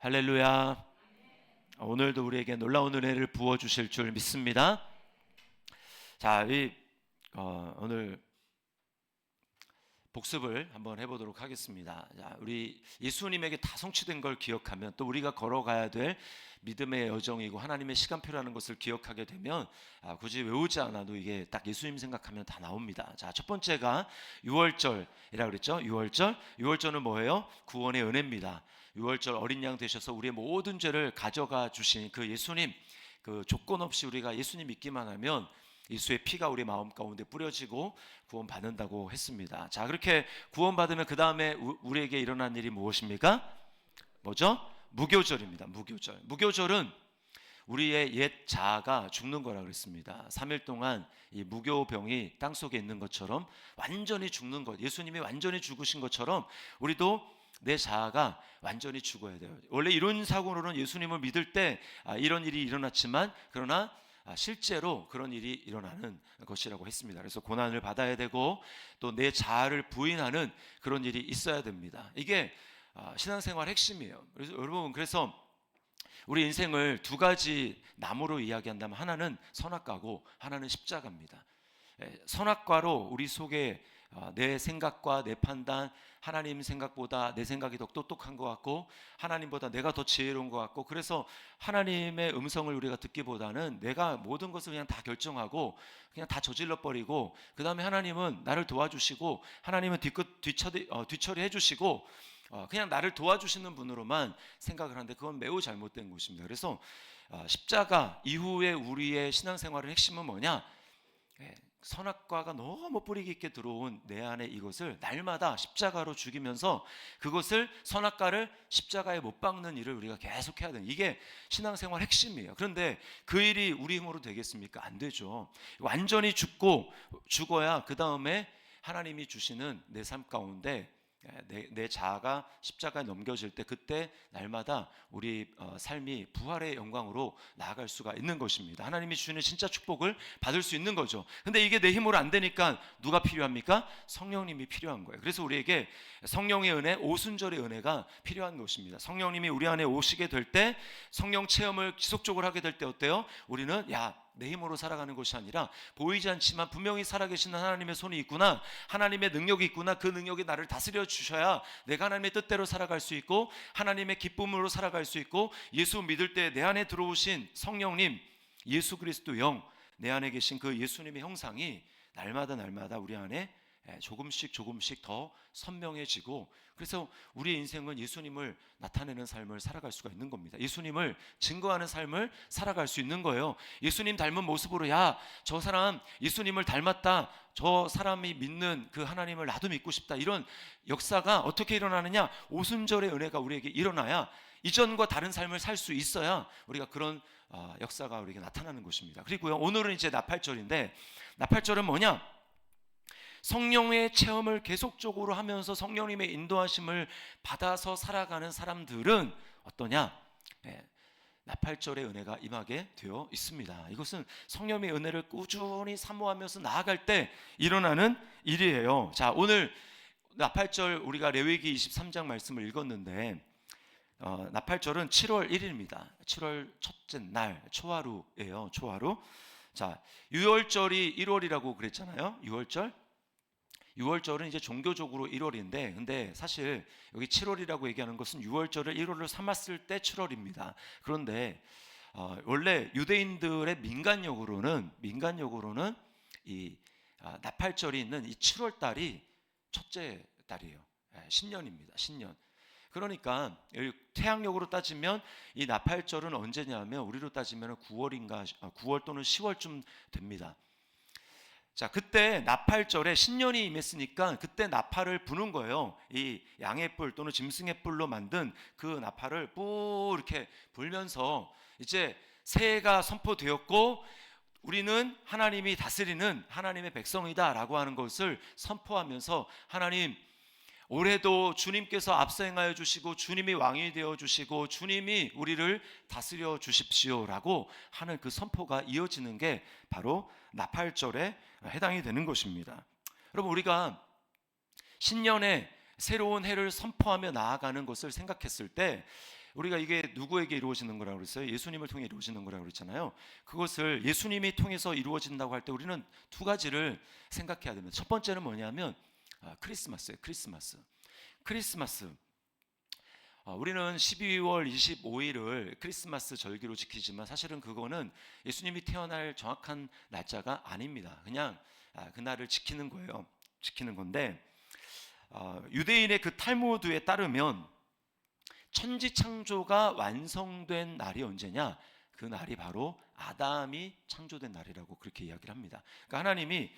할렐루야. 오늘도 우리에게 놀라운 은혜를 부어주실 줄 믿습니다. 자, 오늘 복습을 한번 해보도록 하겠습니다. 자, 우리 예수님에게 다 성취된 걸 기억하면, 또 우리가 걸어가야 될 믿음의 여정이고 하나님의 시간표라는 것을 기억하게 되면 굳이 외우지 않아도 이게 딱 예수님 생각하면 다 나옵니다. 자, 첫 번째가 유월절이라 그랬죠. 유월절은 뭐예요? 구원의 은혜입니다. 유월절 어린 양 되셔서 우리의 모든 죄를 가져가 주신 그 예수님, 그 조건 없이 우리가 예수님 믿기만 하면 예수의 피가 우리 마음 가운데 뿌려지고 구원받는다고 했습니다. 자, 그렇게 구원받으면 그 다음에 우리에게 일어난 일이 무엇입니까? 뭐죠? 무교절입니다. 무교절은 우리의 옛 자아가 죽는 거라 그랬습니다. 3일 동안 이 무교병이 땅속에 있는 것처럼 완전히 죽는 것, 예수님이 완전히 죽으신 것처럼 우리도 내 자아가 완전히 죽어야 돼요. 원래 이론 사고로는 예수님을 믿을 때 이런 일이 일어났지만, 그러나 실제로 그런 일이 일어나는 것이라고 했습니다. 그래서 고난을 받아야 되고 또 내 자아를 부인하는 그런 일이 있어야 됩니다. 이게 신앙생활 핵심이에요. 그래서 여러분, 그래서 우리 인생을 두 가지 나무로 이야기한다면, 하나는 선악과고 하나는 십자가입니다. 선악과로 우리 속에 내 생각과 내 판단, 하나님 생각보다 내 생각이 더 똑똑한 것 같고 하나님보다 내가 더 지혜로운 것 같고, 그래서 하나님의 음성을 우리가 듣기보다는 내가 모든 것을 그냥 다 결정하고 그냥 다 저질러 버리고, 그 다음에 하나님은 나를 도와주시고 하나님은 뒤처리해 주시고 그냥 나를 도와주시는 분으로만 생각을 하는데, 그건 매우 잘못된 것입니다. 그래서 십자가 이후에 우리의 신앙생활의 핵심은 뭐냐? 선악과가 너무 뿌리 깊게 들어온 내 안에 이것을 날마다 십자가로 죽이면서 그것을, 선악과를 십자가에 못 박는 일을 우리가 계속 해야 되는, 이게 신앙생활 핵심이에요. 그런데 그 일이 우리 힘으로 되겠습니까? 안 되죠. 완전히 죽어야 그 다음에 하나님이 주시는 내 삶 가운데 내 자아가 십자가에 넘겨질 때, 그때 날마다 우리 삶이 부활의 영광으로 나아갈 수가 있는 것입니다. 하나님이 주시는 진짜 축복을 받을 수 있는 거죠. 근데 이게 내 힘으로 안 되니까 누가 필요합니까? 성령님이 필요한 거예요. 그래서 우리에게 성령의 은혜, 오순절의 은혜가 필요한 것입니다. 성령님이 우리 안에 오시게 될 때, 성령 체험을 지속적으로 하게 될 때 어때요? 우리는 내 힘으로 살아가는 것이 아니라, 보이지 않지만 분명히 살아계시는 하나님의 손이 있구나, 하나님의 능력이 있구나, 그 능력이 나를 다스려 주셔야 내가 하나님의 뜻대로 살아갈 수 있고 하나님의 기쁨으로 살아갈 수 있고, 예수 믿을 때 내 안에 들어오신 성령님, 예수 그리스도 영, 내 안에 계신 그 예수님의 형상이 날마다 우리 안에 조금씩 더 선명해지고, 그래서 우리의 인생은 예수님을 나타내는 삶을 살아갈 수가 있는 겁니다. 예수님을 증거하는 삶을 살아갈 수 있는 거예요. 예수님 닮은 모습으로, 저 사람 예수님을 닮았다, 저 사람이 믿는 그 하나님을 나도 믿고 싶다, 이런 역사가 어떻게 일어나느냐? 오순절의 은혜가 우리에게 일어나야, 이전과 다른 삶을 살 수 있어야 우리가 그런 역사가 우리에게 나타나는 것입니다. 그리고요, 오늘은 이제 나팔절인데, 나팔절은 뭐냐? 성령의 체험을 계속적으로 하면서 성령님의 인도하심을 받아서 살아가는 사람들은 어떠냐? 나팔절의 은혜가 임하게 되어 있습니다. 이것은 성령의 은혜를 꾸준히 사모하면서 나아갈 때 일어나는 일이에요. 자, 오늘 나팔절 우리가 레위기 23장 말씀을 읽었는데, 나팔절은 7월 1일입니다. 7월 첫째 날, 초하루예요. 초하루. 자, 유월절이 1월이라고 그랬잖아요. 유월절은 이제 종교적으로 1월인데, 근데 사실 여기 7월이라고 얘기하는 것은 유월절을 1월로 삼았을 때 7월입니다. 그런데 원래 유대인들의 민간적으로는 이 나팔절이 있는 이 7월 달이 첫째 달이에요. 신년입니다. 신년. 그러니까 태양력으로 따지면 이 나팔절은 언제냐면, 우리로 따지면 9월 또는 10월쯤 됩니다. 자, 그때 나팔절에 신년이 임했으니까 그때 나팔을 부는 거예요. 이 양의 뿔 또는 짐승의 뿔로 만든 그 나팔을 뿌 이렇게 불면서 이제 새해가 선포되었고 우리는 하나님이 다스리는 하나님의 백성이다라고 하는 것을 선포하면서, 하나님, 올해도 주님께서 앞서 행하여 주시고 주님이 왕이 되어 주시고 주님이 우리를 다스려 주십시오라고 하는 그 선포가 이어지는 게 바로 나팔절에 해당이 되는 것입니다. 여러분, 우리가 신년에 새로운 해를 선포하며 나아가는 것을 생각했을 때 우리가 이게 누구에게 이루어지는 거라고 그랬어요? 예수님을 통해 이루어지는 거라고 그랬잖아요. 그것을 예수님이 통해서 이루어진다고 할 때 우리는 두 가지를 생각해야 됩니다. 첫 번째는 뭐냐면 크리스마스예요. 크리스마스. 우리는 12월 25일을 크리스마스 절기로 지키지만 사실은 그거는 예수님이 태어날 정확한 날짜가 아닙니다. 그냥 그날을 지키는 거예요. 지키는 건데 유대인의 그 탈무드에 따르면 천지창조가 완성된 날이 언제냐? 그 날이 바로 아담이 창조된 날이라고 그렇게 이야기를 합니다. 그러니까 하나님이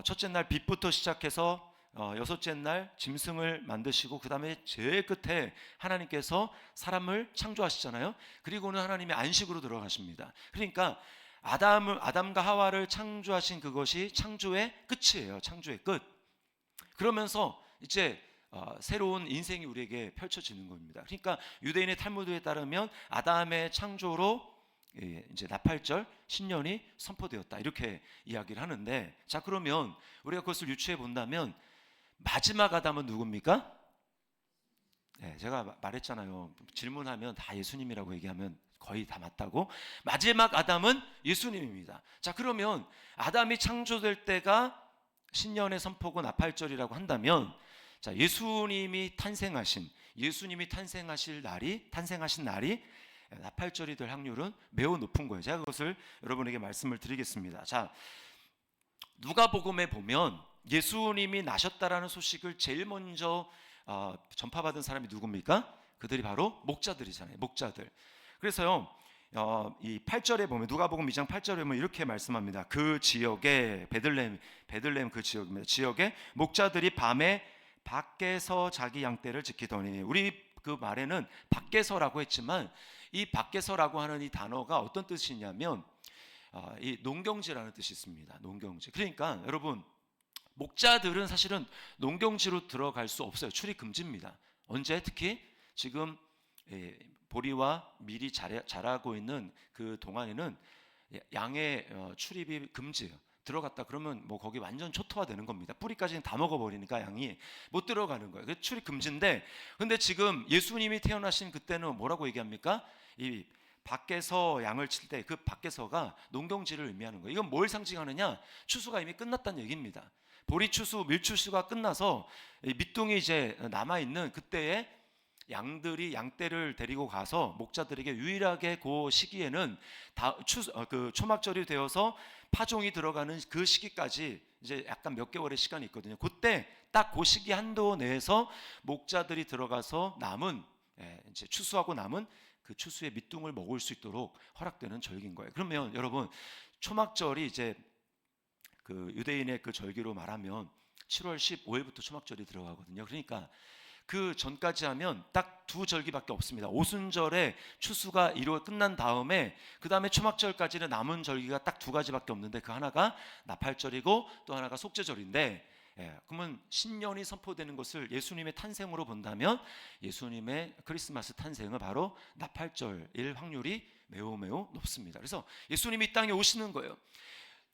첫째 날 빛부터 시작해서 여섯째 날 짐승을 만드시고 그 다음에 제일 끝에 하나님께서 사람을 창조하시잖아요. 그리고는 하나님이 안식으로 들어가십니다. 그러니까 아담과 하와를 창조하신 그것이 창조의 끝이에요. 창조의 끝. 그러면서 이제 새로운 인생이 우리에게 펼쳐지는 겁니다. 그러니까 유대인의 탈무드에 따르면 아담의 창조로 이제 나팔절 신년이 선포되었다 이렇게 이야기를 하는데, 자 그러면 우리가 그것을 유추해 본다면 마지막 아담은 누굽니까? 네, 제가 말했잖아요. 질문하면 다 예수님이라고 얘기하면 거의 다 맞다고. 마지막 아담은 예수님입니다. 자 그러면 아담이 창조될 때가 신년의 선포고 나팔절이라고 한다면, 자 예수님이 탄생하신 날이 나팔절이 될 확률은 매우 높은 거예요. 제가 그것을 여러분에게 말씀을 드리겠습니다. 자 누가복음에 보면 예수님이 나셨다라는 소식을 제일 먼저 전파받은 사람이 누굽니까? 그들이 바로 목자들이잖아요. 목자들. 그래서요 이 8절에 보면 누가복음 2장 8절에 보면 이렇게 말씀합니다. 그 지역에 베들레헴 그 지역입니다. 지역에 목자들이 밤에 밖에서 자기 양떼를 지키더니, 우리 그 말에는 밖에서라고 했지만 이 밖에서라고 하는 이 단어가 어떤 뜻이냐면 이 농경지라는 뜻이 있습니다. 농경지. 그러니까 여러분 목자들은 사실은 농경지로 들어갈 수 없어요. 출입 금지입니다. 언제? 특히 지금 보리와 밀이 자라고 있는 그 동안에는 양의 출입이 금지예요. 들어갔다 그러면 뭐 거기 완전 초토화되는 겁니다. 뿌리까지는 다 먹어버리니까 양이 못 들어가는 거예요. 그 출입 금지인데, 근데 지금 예수님이 태어나신 그때는 뭐라고 얘기합니까? 이 밖에서 양을 칠 때 그 밖에서가 농경지를 의미하는 거예요. 이건 뭘 상징하느냐? 추수가 이미 끝났다는 얘기입니다. 보리 추수, 밀 추수가 끝나서 밑둥이 이제 남아 있는 그때에 양들이 양떼를 데리고 가서 목자들에게 유일하게 그 시기에는 그 초막절이 되어서 파종이 들어가는 그 시기까지 이제 약간 몇 개월의 시간이 있거든요. 그때 딱 그 시기 한도 내에서 목자들이 들어가서 남은 이제 추수하고 남은 그 추수의 밑둥을 먹을 수 있도록 허락되는 절기인 거예요. 그러면 여러분 초막절이 이제 그 유대인의 그 절기로 말하면 7월 15일부터 초막절이 들어가거든요. 그러니까 그 전까지 하면 딱 두 절기밖에 없습니다. 오순절에 추수가 끝난 다음에 그 다음에 초막절까지는 남은 절기가 딱 두 가지밖에 없는데, 그 하나가 나팔절이고 또 하나가 속죄절인데, 그러면 신년이 선포되는 것을 예수님의 탄생으로 본다면 예수님의 크리스마스 탄생은 바로 나팔절일 확률이 매우 높습니다. 그래서 예수님이 이 땅에 오시는 거예요.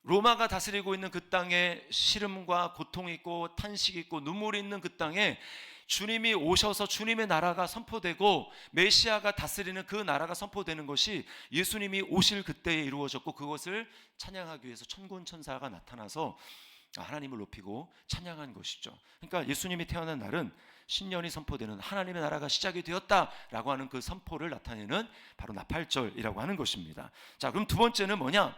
로마가 다스리고 있는 그 땅에 시름과 고통이 있고 탄식이 있고 눈물이 있는 그 땅에 주님이 오셔서 주님의 나라가 선포되고 메시아가 다스리는 그 나라가 선포되는 것이 예수님이 오실 그때에 이루어졌고, 그것을 찬양하기 위해서 천군 천사가 나타나서 하나님을 높이고 찬양한 것이죠. 그러니까 예수님이 태어난 날은 신년이 선포되는 하나님의 나라가 시작이 되었다라고 하는 그 선포를 나타내는 바로 나팔절이라고 하는 것입니다. 자, 그럼 두 번째는 뭐냐?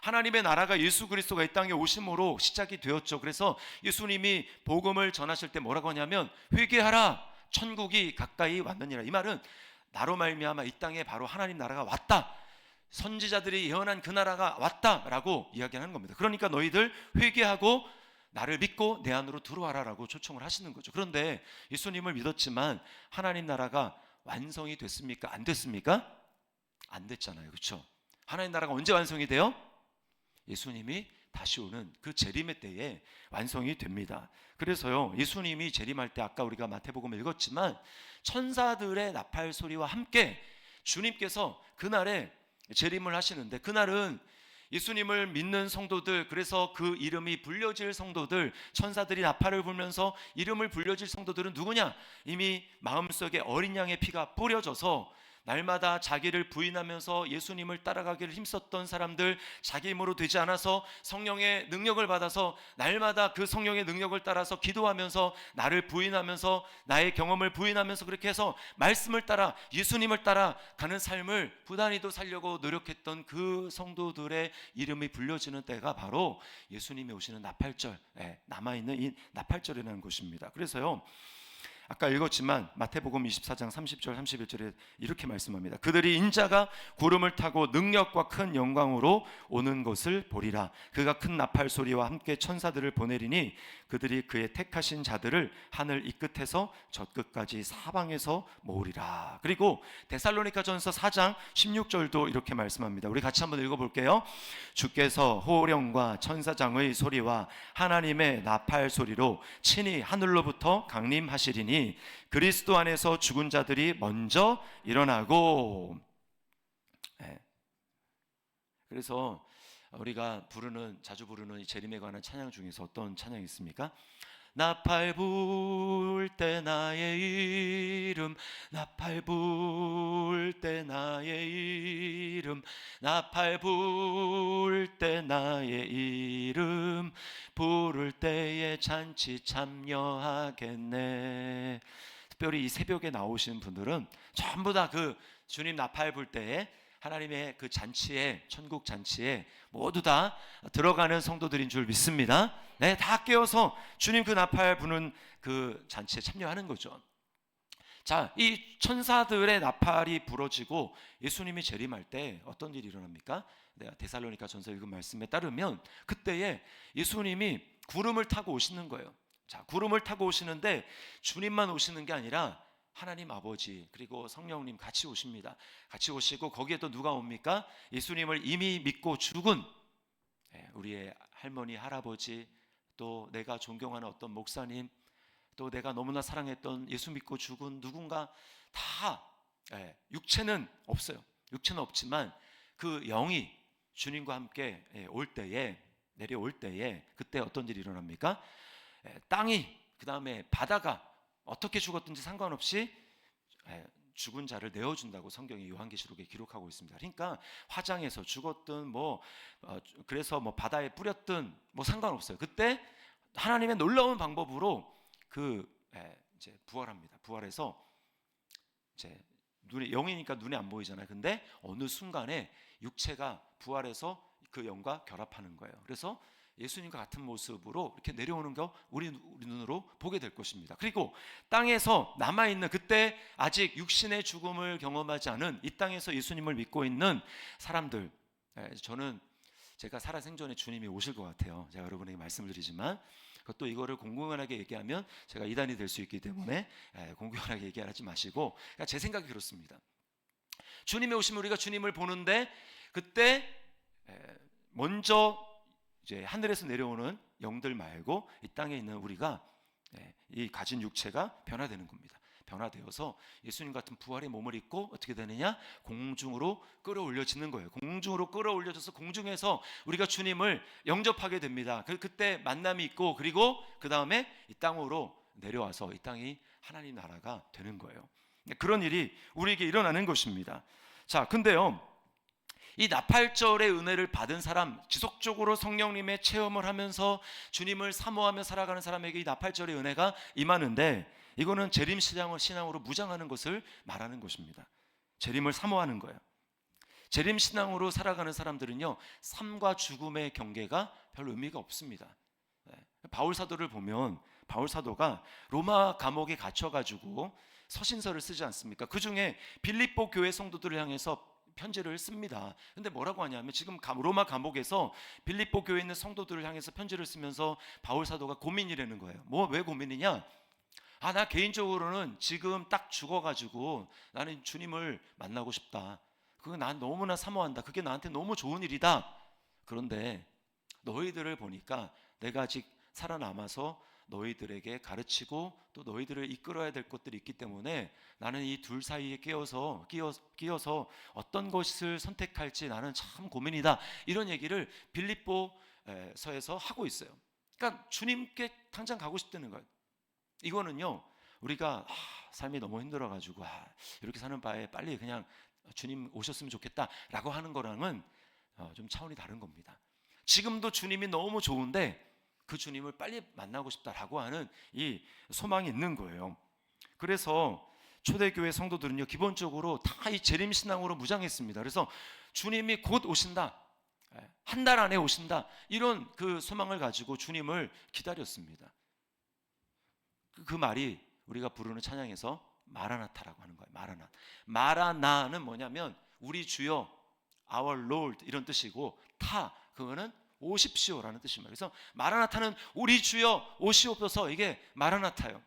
하나님의 나라가 예수 그리스도가 이 땅에 오심으로 시작이 되었죠. 그래서 예수님이 복음을 전하실 때 뭐라고 하냐면 회개하라, 천국이 가까이 왔느니라. 이 말은 나로 말미암아 이 땅에 바로 하나님 나라가 왔다, 선지자들이 예언한 그 나라가 왔다라고 이야기하는 겁니다. 그러니까 너희들 회개하고 나를 믿고 내 안으로 들어와라라고 초청을 하시는 거죠. 그런데 예수님을 믿었지만 하나님 나라가 완성이 됐습니까? 안 됐습니까? 안 됐잖아요. 그렇죠? 하나님 나라가 언제 완성이 돼요? 예수님이 다시 오는 그 재림의 때에 완성이 됩니다. 그래서요 예수님이 재림할 때 아까 우리가 마태복음을 읽었지만 천사들의 나팔 소리와 함께 주님께서 그날에 재림을 하시는데, 그날은 예수님을 믿는 성도들, 그래서 그 이름이 불려질 성도들, 천사들이 나팔을 불면서 이름을 불려질 성도들은 누구냐? 이미 마음속에 어린 양의 피가 뿌려져서 날마다 자기를 부인하면서 예수님을 따라가기를 힘썼던 사람들, 자기 힘으로 되지 않아서 성령의 능력을 받아서 날마다 그 성령의 능력을 따라서 기도하면서 나를 부인하면서 나의 경험을 부인하면서 그렇게 해서 말씀을 따라 예수님을 따라 가는 삶을 부단히도 살려고 노력했던 그 성도들의 이름이 불려지는 때가 바로 예수님이 오시는 나팔절, 남아있는 이 나팔절이라는 것입니다. 그래서요, 아까 읽었지만 마태복음 24장 30절 31절에 이렇게 말씀합니다. 그들이 인자가 구름을 타고 능력과 큰 영광으로 오는 것을 보리라. 그가 큰 나팔 소리와 함께 천사들을 보내리니 그들이 그의 택하신 자들을 하늘 이 끝에서 저 끝까지 사방에서 모으리라. 그리고 데살로니가전서 4장 16절도 이렇게 말씀합니다. 우리 같이 한번 읽어볼게요. 주께서 호령과 천사장의 소리와 하나님의 나팔 소리로 친히 하늘로부터 강림하시리니 그리스도 안에서 죽은 자들이 먼저 일어나고. 그래서 우리가 자주 부르는 이 재림에 관한 찬양 중에서 어떤 찬양이 있습니까? 나팔 불 때 나의 이름, 나팔 불 때 나의 이름, 나팔 불 때 나의 이름, 부를 때에 잔치 참여하겠네. 특별히 이 새벽에 나오시는 분들은 전부 다 그 주님 나팔 불 때에 하나님의 그 잔치에, 천국 잔치에 모두 다 들어가는 성도들인 줄 믿습니다. 네, 다 깨어서 주님 그 나팔 부는 그 잔치에 참여하는 거죠. 자, 이 천사들의 나팔이 부러지고 예수님이 재림할 때 어떤 일이 일어납니까? 내가 데살로니가 전서 읽은 말씀에 따르면 그때에 예수님이 구름을 타고 오시는 거예요. 자, 구름을 타고 오시는데 주님만 오시는 게 아니라 하나님 아버지 그리고 성령님 같이 오십니다. 같이 오시고 거기에 또 누가 옵니까? 예수님을 이미 믿고 죽은 우리의 할머니, 할아버지, 또 내가 존경하는 어떤 목사님, 또 내가 너무나 사랑했던 예수 믿고 죽은 누군가 다, 육체는 없어요. 육체는 없지만 그 영이 주님과 함께 올 때에, 내려올 때에 그때 어떤 일이 일어납니까? 땅이, 그 다음에 바다가 어떻게 죽었든지 상관없이 죽은 자를 내어준다고 성경이 요한계시록에 기록하고 있습니다. 그러니까 화장해서 죽었든 그래서 바다에 뿌렸든 상관없어요. 그때 하나님의 놀라운 방법으로 이제 부활합니다. 부활해서 이제 영이니까 눈에 안 보이잖아요. 근데 어느 순간에 육체가 부활해서 그 영과 결합하는 거예요. 그래서 예수님과 같은 모습으로 이렇게 내려오는 거 우리 눈으로 보게 될 것입니다. 그리고 땅에서 남아있는, 그때 아직 육신의 죽음을 경험하지 않은 이 땅에서 예수님을 믿고 있는 사람들, 저는 제가 살아생전에 주님이 오실 것 같아요. 제가 여러분에게 말씀을 드리지만 그것도 이거를 공공연하게 얘기하면 제가 이단이 될 수 있기 때문에 공공연하게 얘기하지 마시고, 그러니까 제 생각이 그렇습니다. 주님이 오시면 우리가 주님을 보는데 그때 먼저 이제 하늘에서 내려오는 영들 말고 이 땅에 있는 우리가 이 가진 육체가 변화되는 겁니다. 변화되어서 예수님 같은 부활의 몸을 입고 어떻게 되느냐? 공중으로 끌어올려지는 거예요. 공중으로 끌어올려져서 공중에서 우리가 주님을 영접하게 됩니다. 그때 만남이 있고, 그리고 그 다음에 이 땅으로 내려와서 이 땅이 하나님 나라가 되는 거예요. 그런 일이 우리에게 일어나는 것입니다. 자, 근데요, 이 나팔절의 은혜를 받은 사람, 지속적으로 성령님의 체험을 하면서 주님을 사모하며 살아가는 사람에게 이 나팔절의 은혜가 임하는데, 이거는 재림 신앙으로 무장하는 것을 말하는 것입니다. 재림을 사모하는 거예요. 재림 신앙으로 살아가는 사람들은요, 삶과 죽음의 경계가 별 의미가 없습니다. 바울 사도를 보면 바울 사도가 로마 감옥에 갇혀가지고 서신서를 쓰지 않습니까? 그 중에 빌립보 교회 성도들을 향해서 편지를 씁니다. 근데 뭐라고 하냐면, 지금 로마 감옥에서 빌립보 교회에 있는 성도들을 향해서 편지를 쓰면서 바울 사도가 고민이라는 거예요. 왜 고민이냐? 나 개인적으로는 지금 딱 죽어가지고 나는 주님을 만나고 싶다. 그거 난 너무나 사모한다. 그게 나한테 너무 좋은 일이다. 그런데 너희들을 보니까 내가 아직 살아남아서 너희들에게 가르치고 또 너희들을 이끌어야 될 것들이 있기 때문에 나는 이 둘 사이에 끼어서 어떤 것을 선택할지 나는 참 고민이다. 이런 얘기를 빌립보서에서 하고 있어요. 그러니까 주님께 당장 가고 싶다는 거예요. 이거는요, 우리가 삶이 너무 힘들어가지고 이렇게 사는 바에 빨리 그냥 주님 오셨으면 좋겠다라고 하는 거랑은 좀 차원이 다른 겁니다. 지금도 주님이 너무 좋은데 그 주님을 빨리 만나고 싶다라고 하는 이 소망이 있는 거예요. 그래서 초대교회 성도들은요, 기본적으로 다 이 재림신앙으로 무장했습니다. 그래서 주님이 곧 오신다, 한 달 안에 오신다, 이런 그 소망을 가지고 주님을 기다렸습니다. 그 말이 우리가 부르는 찬양에서 마라나타라고 하는 거예요. 마라나는 뭐냐면 우리 주여, our Lord 이런 뜻이고, 그거는 오십시오라는 뜻입니다. 그래서 마라나타는 우리 주여 오시옵소서, 이게 마라나타요.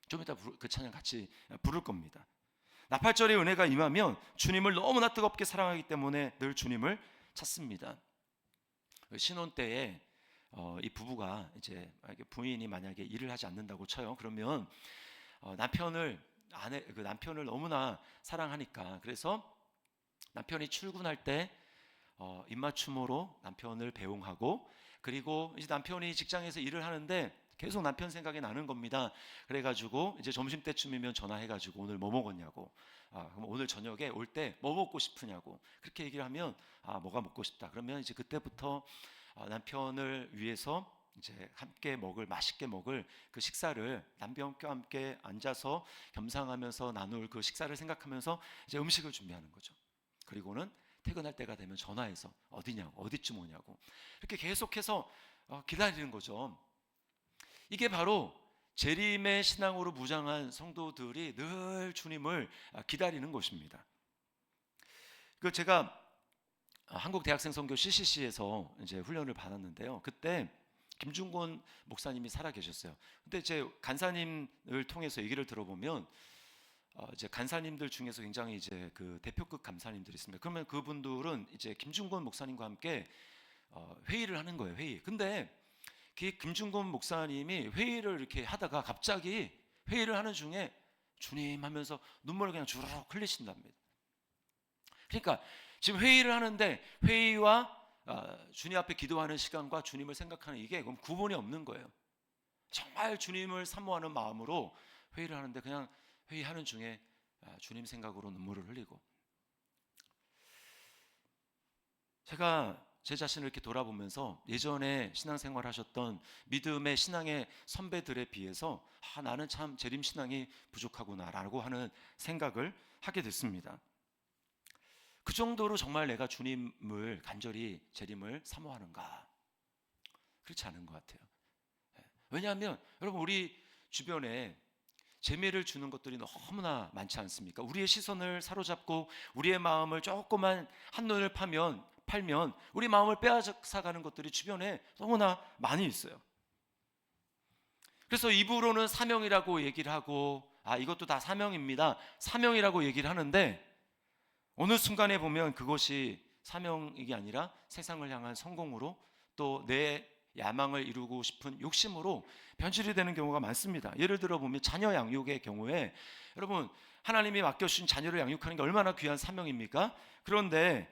좀 이따 그 찬양 같이 부를 겁니다. 나팔절의 은혜가 임하면 주님을 너무나 뜨겁게 사랑하기 때문에 늘 주님을 찾습니다. 신혼 때에 이 부부가 이제 부인이 만약에 일을 하지 않는다고 쳐요. 그러면 남편을 너무나 사랑하니까, 그래서 남편이 출근할 때 입맞춤으로 남편을 배웅하고, 그리고 이제 남편이 직장에서 일을 하는데 계속 남편 생각이 나는 겁니다. 그래가지고 이제 점심 때쯤이면 전화해가지고 오늘 뭐 먹었냐고, 그럼 오늘 저녁에 올 때 뭐 먹고 싶으냐고 그렇게 얘기를 하면 뭐가 먹고 싶다. 그러면 이제 그때부터 남편을 위해서 이제 맛있게 먹을 그 식사를 남편과 함께 앉아서 겸상하면서 나눌 그 식사를 생각하면서 이제 음식을 준비하는 거죠. 그리고는 퇴근할 때가 되면 전화해서 어디냐고, 어디쯤 오냐고 이렇게 계속해서 기다리는 거죠. 이게 바로 재림의 신앙으로 무장한 성도들이 늘 주님을 기다리는 것입니다. 제가 한국 대학생 선교 CCC에서 이제 훈련을 받았는데요. 그때 김중곤 목사님이 살아 계셨어요. 근데 제 간사님을 통해서 얘기를 들어보면 이제 간사님들 중에서 굉장히 이제 그 대표급 간사님들이 있습니다. 그러면 그분들은 이제 김중곤 목사님과 함께 회의를 하는 거예요. 근데 그 김중곤 목사님이 회의를 이렇게 하다가 갑자기 회의를 하는 중에 주님 하면서 눈물을 그냥 주르륵 흘리신답니다. 그러니까 지금 회의를 하는데 회의와 주님 앞에 기도하는 시간과 주님을 생각하는 이게 그럼 구분이 없는 거예요. 정말 주님을 사모하는 마음으로 회의를 하는데 그냥 회의하는 중에 주님 생각으로 눈물을 흘리고, 제가 제 자신을 이렇게 돌아보면서 예전에 신앙생활 하셨던 믿음의 신앙의 선배들에 비해서 나는 참 재림신앙이 부족하구나라고 하는 생각을 하게 됐습니다. 그 정도로 정말 내가 주님을 간절히 재림을 사모하는가? 그렇지 않은 것 같아요. 왜냐하면 여러분, 우리 주변에 재미를 주는 것들이 너무나 많지 않습니까? 우리의 시선을 사로잡고 우리의 마음을 조금만 한눈을 팔면 우리 마음을 빼앗아가는 것들이 주변에 너무나 많이 있어요. 그래서 입으로는 사명이라고 얘기를 하고 이것도 다 사명입니다, 사명이라고 얘기를 하는데 어느 순간에 보면 그것이 사명이 아니라 세상을 향한 성공으로, 또 내 야망을 이루고 싶은 욕심으로 변질이 되는 경우가 많습니다. 예를 들어 보면 자녀 양육의 경우에, 여러분, 하나님이 맡겨주신 자녀를 양육하는 게 얼마나 귀한 사명입니까? 그런데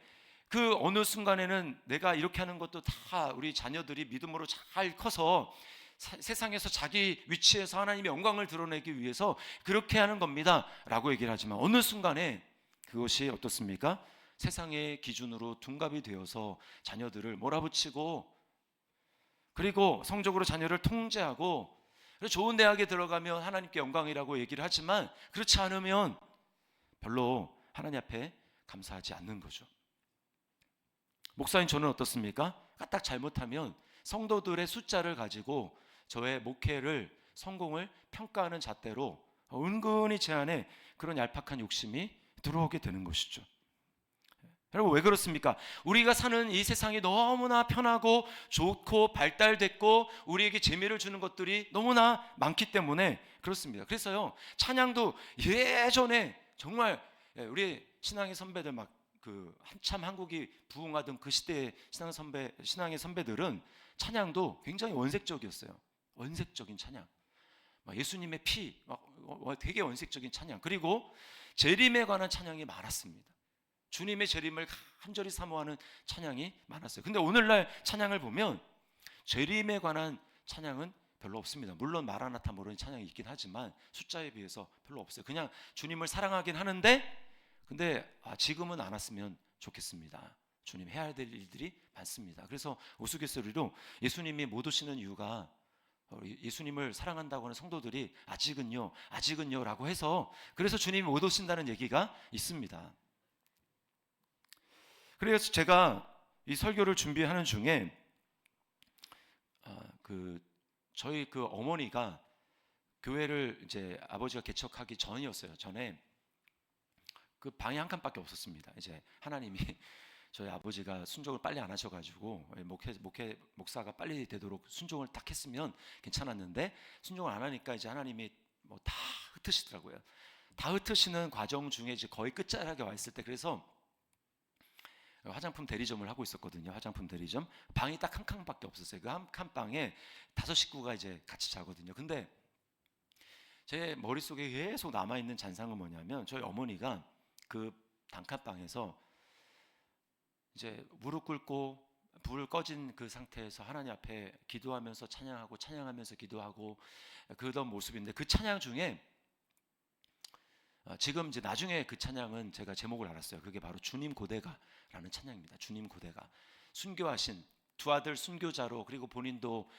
그 어느 순간에는 내가 이렇게 하는 것도 다 우리 자녀들이 믿음으로 잘 커서 세상에서 자기 위치에서 하나님의 영광을 드러내기 위해서 그렇게 하는 겁니다 라고 얘기를 하지만, 어느 순간에 그것이 어떻습니까? 세상의 기준으로 둔갑이 되어서 자녀들을 몰아붙이고, 그리고 성적으로 자녀를 통제하고, 좋은 대학에 들어가면 하나님께 영광이라고 얘기를 하지만 그렇지 않으면 별로 하나님 앞에 감사하지 않는 거죠. 목사님, 저는 어떻습니까? 딱 잘못하면 성도들의 숫자를 가지고 저의 목회를, 성공을 평가하는 잣대로 은근히 제 안에 그런 얄팍한 욕심이 들어오게 되는 것이죠. 여러분, 왜 그렇습니까? 우리가 사는 이 세상이 너무나 편하고 좋고 발달됐고 우리에게 재미를 주는 것들이 너무나 많기 때문에 그렇습니다. 그래서요, 찬양도 예전에 정말 우리 신앙의 선배들 한참 한국이 부흥하던 그 시대의 신앙의 선배들은 찬양도 굉장히 원색적이었어요. 원색적인 찬양, 예수님의 피, 되게 원색적인 찬양, 그리고 재림에 관한 찬양이 많았습니다. 주님의 재림을 간절히 사모하는 찬양이 많았어요. 근데 오늘날 찬양을 보면 재림에 관한 찬양은 별로 없습니다. 물론 마라나타 모르는 찬양이 있긴 하지만 숫자에 비해서 별로 없어요. 그냥 주님을 사랑하긴 하는데, 근데 지금은 안 왔으면 좋겠습니다. 주님 해야 될 일들이 많습니다. 그래서 우스갯소리로 예수님이 못 오시는 이유가, 예수님을 사랑한다고 하는 성도들이 아직은요 라고 해서, 그래서 주님이 못 오신다는 얘기가 있습니다. 그래서 제가 이 설교를 준비하는 중에 저희 어머니가 교회를 이제 아버지가 개척하기 전이었어요. 전에 그 방이 한 칸밖에 없었습니다. 이제 하나님이 저희 아버지가 순종을 빨리 안 하셔가지고 목사가 빨리 되도록 순종을 딱 했으면 괜찮았는데, 순종을 안 하니까 이제 하나님이 다 흩으시더라고요. 다 흩으시는 과정 중에 이제 거의 끝자락에 와 있을 때, 그래서 화장품 대리점을 하고 있었거든요. 화장품 대리점. 방이 딱 한 칸밖에 없었어요. 그 한 칸 방에 5식구가 이제 같이 자거든요. 근데 제 머릿속에 계속 남아있는 잔상은 뭐냐면, 저희 어머니가 그 단칸방에서 이제 무릎 꿇고 불을 꺼진 그 상태에서 하나님 앞에 기도하면서 찬양하고, 찬양하면서 기도하고 그러던 모습인데, 그 찬양 중에 지금 이제 나중에 그 찬양은 제가 제목을 알았어요. 그게 바로 주님 고대가라는 찬양입니다. 주님 고대가. 순교하신 두 아들 순교자로, 그리고 본인도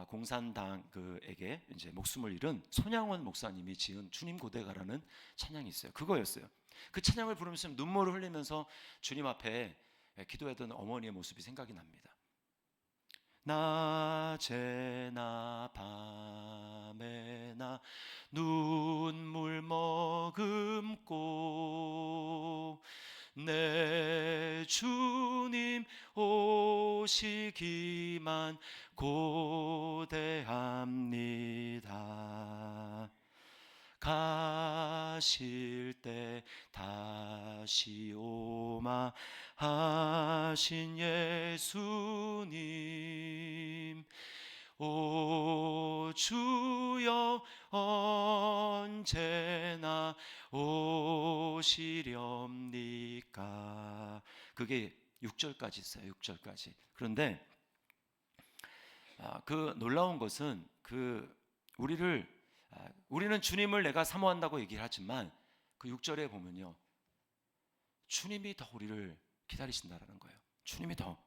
공산당에게 이제 목숨을 잃은 손양원 목사님이 지은 주님 고대가라는 찬양이 있어요. 그거였어요. 그 찬양을 부르면서 눈물을 흘리면서 주님 앞에 기도하던 어머니의 모습이 생각이 납니다. 낮에나 밤에나 눈물 머금고 내 주님 오시기만 고대합니다. 가실 때 다시 오마 하신 예수님, 오 주여 언제나 오시렵니까. 그게 6절까지 있어요. 6절까지. 그런데 그 놀라운 것은 우리는 주님을 내가 사모한다고 얘기를 하지만, 그 6절에 보면요, 주님이 더 우리를 기다리신다라는 거예요. 주님이 더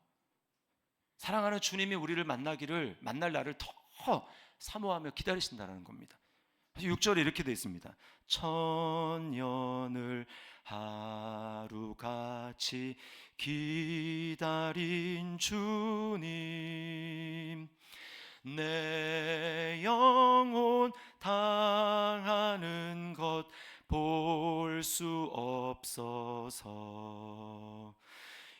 사랑하는 주님이 우리를 만날 날을 더 사모하며 기다리신다라는 겁니다. 6절에 이렇게 되어 있습니다. 천년을 하루같이 기다린 주님, 내 영혼 당하는 것 볼 수 없어서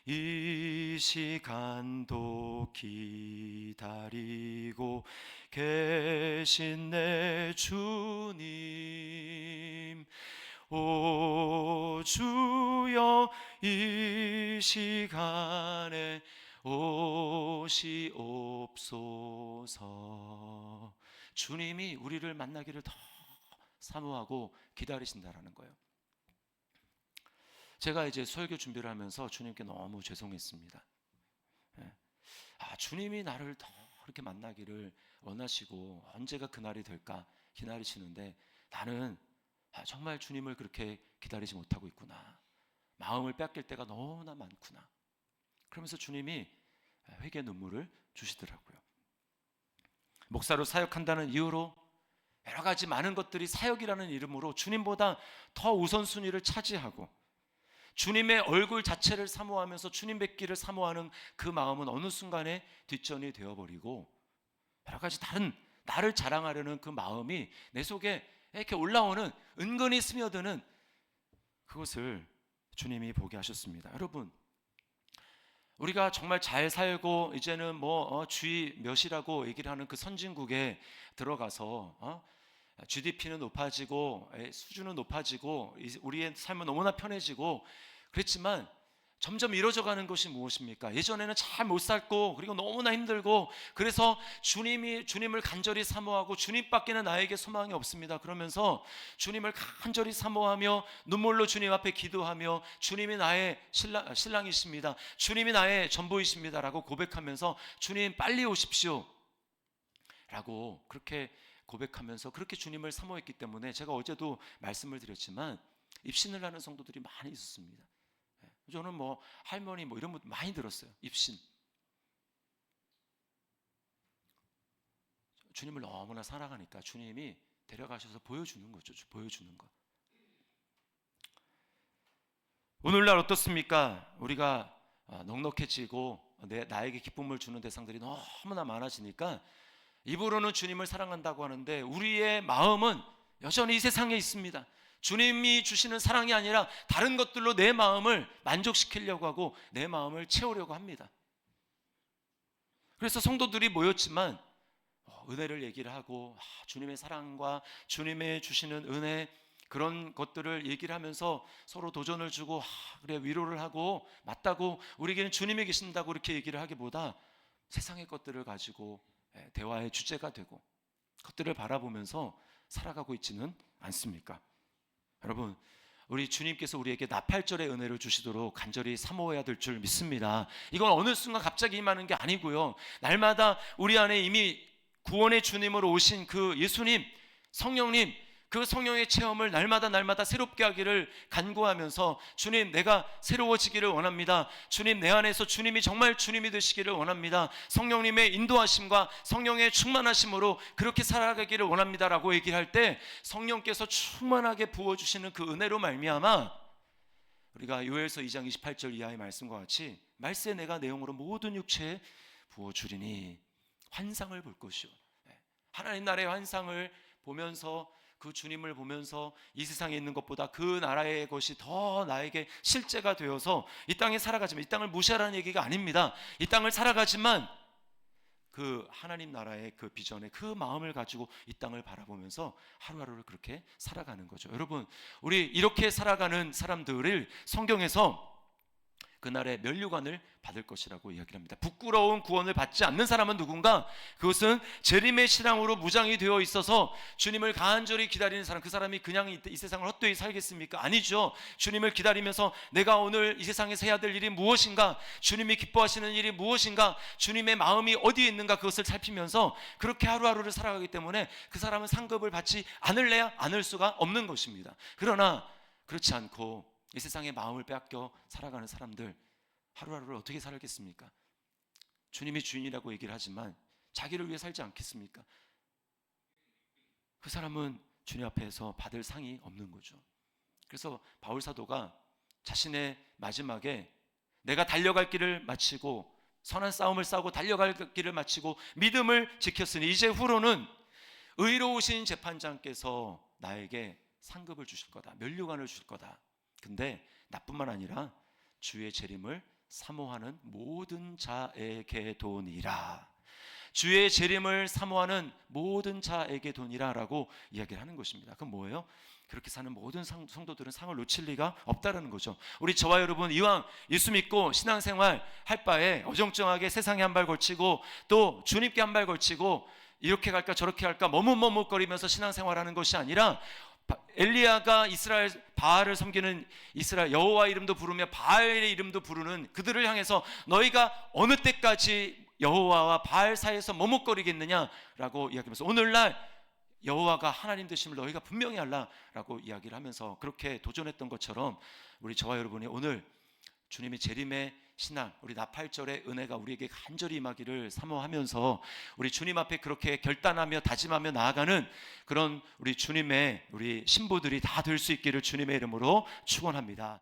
이 시간도 기다리고 계신 내 주님, 오 주여 이 시간에 오시옵소서. 주님이 우리를 만나기를 더 사모하고 기다리신다라는 거예요. 제가 이제 설교 준비를 하면서 주님께 너무 죄송했습니다. 주님이 나를 더 이렇게 만나기를 원하시고 언제가 그날이 될까 기다리시는데, 나는 정말 주님을 그렇게 기다리지 못하고 있구나. 마음을 뺏길 때가 너무나 많구나. 그러면서 주님이 회개 눈물을 주시더라고요. 목사로 사역한다는 이유로 여러 가지 많은 것들이 사역이라는 이름으로 주님보다 더 우선순위를 차지하고, 주님의 얼굴 자체를 사모하면서 주님 뵙기를 사모하는 그 마음은 어느 순간에 뒷전이 되어버리고, 여러 가지 다른 나를 자랑하려는 그 마음이 내 속에 이렇게 올라오는, 은근히 스며드는 그것을 주님이 보게 하셨습니다. 여러분, 우리가 정말 잘 살고 이제는 주의 몇이라고 얘기를 하는 그 선진국에 들어가서 GDP는 높아지고 수준은 높아지고 우리의 삶은 너무나 편해지고 그랬지만, 점점 이루어져 가는 것이 무엇입니까? 예전에는 잘 못 살고 그리고 너무나 힘들고 그래서 주님을 간절히 사모하고 주님밖에는 나에게 소망이 없습니다. 그러면서 주님을 간절히 사모하며 눈물로 주님 앞에 기도하며 주님이 나의 신랑이십니다. 주님이 나의 전부이십니다라고 고백하면서 주님 빨리 오십시오 라고 그렇게 고백하면서 그렇게 주님을 사모했기 때문에 제가 어제도 말씀을 드렸지만 입신을 하는 성도들이 많이 있었습니다. 저는 뭐 할머니 뭐 이런 분 많이 들었어요. 입신. 주님을 너무나 사랑하니까 주님이 데려가셔서 보여주는 거죠. 보여주는 거. 오늘날 어떻습니까? 우리가 넉넉해지고 나에게 기쁨을 주는 대상들이 너무나 많아지니까 입으로는 주님을 사랑한다고 하는데 우리의 마음은 여전히 이 세상에 있습니다. 주님이 주시는 사랑이 아니라 다른 것들로 내 마음을 만족시키려고 하고 내 마음을 채우려고 합니다. 그래서 성도들이 모였지만 은혜를 얘기를 하고 주님의 사랑과 주님의 주시는 은혜 그런 것들을 얘기를 하면서 서로 도전을 주고 그래 위로를 하고 맞다고 우리에게는 주님이 계신다고 이렇게 얘기를 하기보다 세상의 것들을 가지고 대화의 주제가 되고 그것들을 바라보면서 살아가고 있지는 않습니까? 여러분, 우리 주님께서 우리에게 나팔절의 은혜를 주시도록 간절히 사모해야 될 줄 믿습니다. 이건 어느 순간 갑자기 임하는 게 아니고요. 날마다 우리 안에 이미 구원의 주님으로 오신 그 예수님, 성령님, 그 성령의 체험을 날마다 새롭게 하기를 간구하면서 주님 내가 새로워지기를 원합니다. 주님 내 안에서 주님이 정말 주님이 되시기를 원합니다. 성령님의 인도하심과 성령의 충만하심으로 그렇게 살아가기를 원합니다라고 얘기할 때 성령께서 충만하게 부어주시는 그 은혜로 말미암아 우리가 요엘서 2장 28절 이하의 말씀과 같이 말세 내가 내용으로 모든 육체에 부어주리니 환상을 볼 것이요. 하나님 나라의 환상을 보면서 그 주님을 보면서 이 세상에 있는 것보다 그 나라의 것이 더 나에게 실제가 되어서 이 땅에 살아가지만 이 땅을 무시하라는 얘기가 아닙니다. 이 땅을 살아가지만 그 하나님 나라의 그 비전의 그 마음을 가지고 이 땅을 바라보면서 하루하루를 그렇게 살아가는 거죠. 여러분 우리 이렇게 살아가는 사람들을 성경에서 그날의 면류관을 받을 것이라고 이야기를 합니다. 부끄러운 구원을 받지 않는 사람은 누군가? 그것은 재림의 신앙으로 무장이 되어 있어서 주님을 간절히 기다리는 사람, 그 사람이 그냥 이 세상을 헛되이 살겠습니까? 아니죠. 주님을 기다리면서 내가 오늘 이 세상에서 해야 될 일이 무엇인가? 주님이 기뻐하시는 일이 무엇인가? 주님의 마음이 어디에 있는가? 그것을 살피면서 그렇게 하루하루를 살아가기 때문에 그 사람은 상급을 받지 않을래야 않을 수가 없는 것입니다. 그러나 그렇지 않고 이 세상에 마음을 빼앗겨 살아가는 사람들 하루하루를 어떻게 살겠습니까? 주님이 주인이라고 얘기를 하지만 자기를 위해 살지 않겠습니까? 그 사람은 주님 앞에서 받을 상이 없는 거죠. 그래서 바울 사도가 자신의 마지막에 내가 달려갈 길을 마치고 선한 싸움을 싸우고 달려갈 길을 마치고 믿음을 지켰으니 이제 후로는 의로우신 재판장께서 나에게 상급을 주실 거다. 면류관을 주실 거다. 근데 나뿐만 아니라 주의 재림을 사모하는 모든 자에게 도니라. 주의 재림을 사모하는 모든 자에게 도니라 라고 이야기를 하는 것입니다. 그럼 뭐예요? 그렇게 사는 모든 성도들은 상을 놓칠 리가 없다라는 거죠. 우리 저와 여러분 이왕 예수 믿고 신앙생활 할 바에 어정쩡하게 세상에 한 발 걸치고 또 주님께 한 발 걸치고 이렇게 갈까 저렇게 할까 머뭇머뭇거리면서 신앙생활하는 것이 아니라 엘리야가 이스라엘 바알을 섬기는 이스라엘 여호와 이름도 부르며 바알의 이름도 부르는 그들을 향해서 너희가 어느 때까지 여호와와 바알 사이에서 머뭇거리겠느냐라고 이야기하면서 오늘날 여호와가 하나님 되심을 너희가 분명히 알라라고 이야기를 하면서 그렇게 도전했던 것처럼 우리 저와 여러분이 오늘 주님의 재림의 신앙, 우리 나팔절의 은혜가 우리에게 간절히 임하기를 사모하면서 우리 주님 앞에 그렇게 결단하며 다짐하며 나아가는 그런 우리 주님의 우리 신부들이 다 될 수 있기를 주님의 이름으로 축원합니다.